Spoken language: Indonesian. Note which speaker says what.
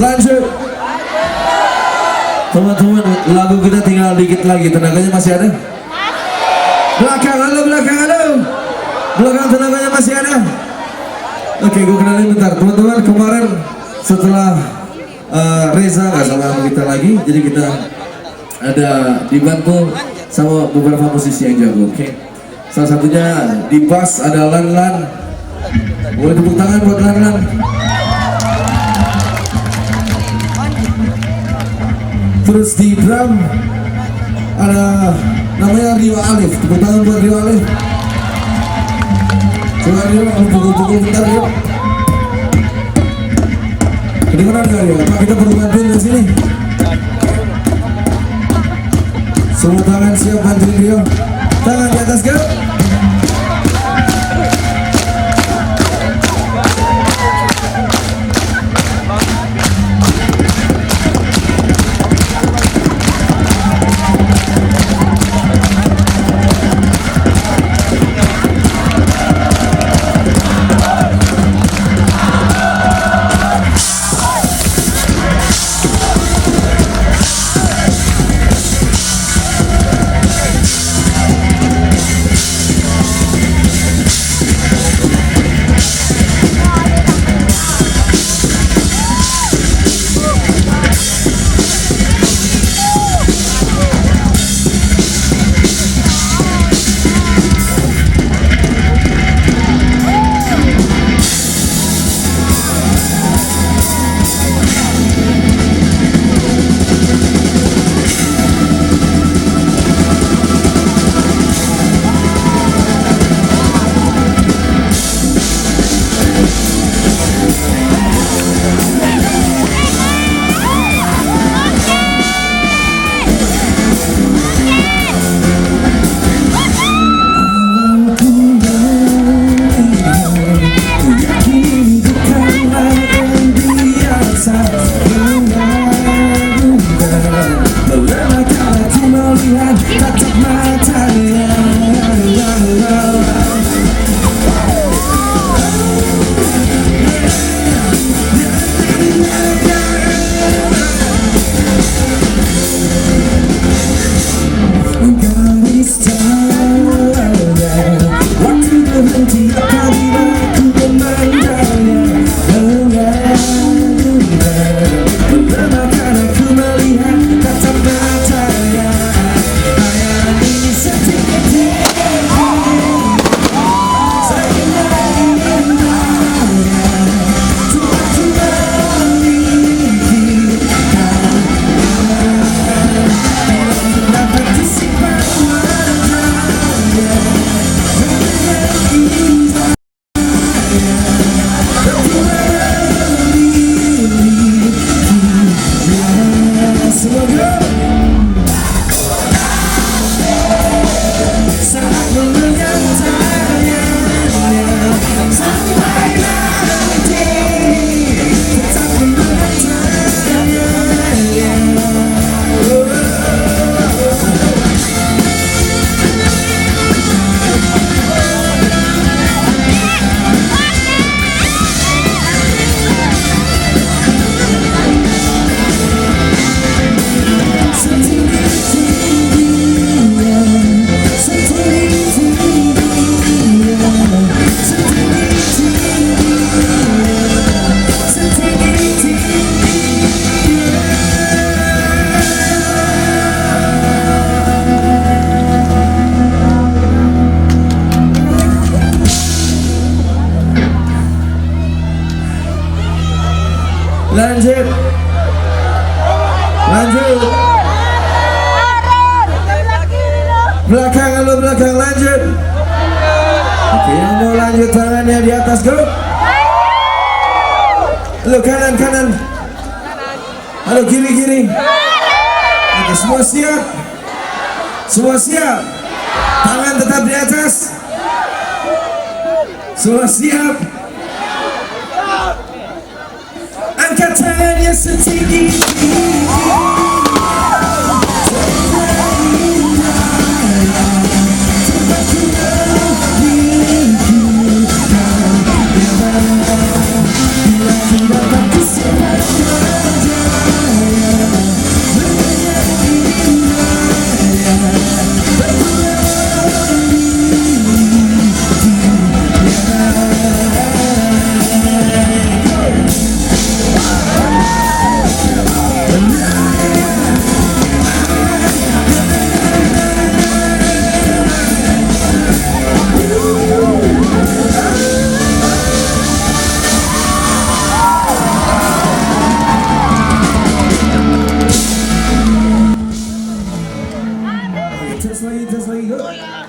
Speaker 1: Lanjut. Teman-teman, lagu kita tinggal dikit lagi. Tenaganya masih ada? Belakang, halo, belakang, halo. Belakang tenaganya masih ada? Oke, gue kenalin bentar. Teman-teman, kemarin setelah Reza gak sama kita lagi, jadi kita ada dibantu sama beberapa musisi yang jago. Oke, salah satunya di bass ada Lan. Boleh tepuk tangan buat Lan. Terus di drum ada namanya Rio Alif. Tepuk tangan buat Rio Alif. Coba Rio, pukul-pukul bentar Rio. Kedengeran gak Rio? Apa kita perlu bantuin di sini? Semua tangan siap bantuin Rio. Tangan di atas ke. Lanjut. Belakang, halo belakang, lanjut. Oke, yang mau lanjut tangannya di atas, go. Halo kanan. Halo kiri. Oke, semua siap. Tangan tetap di atas. Semua siap. Angkat tangannya setinggi. Bila tes lagi, tes lagi. Go.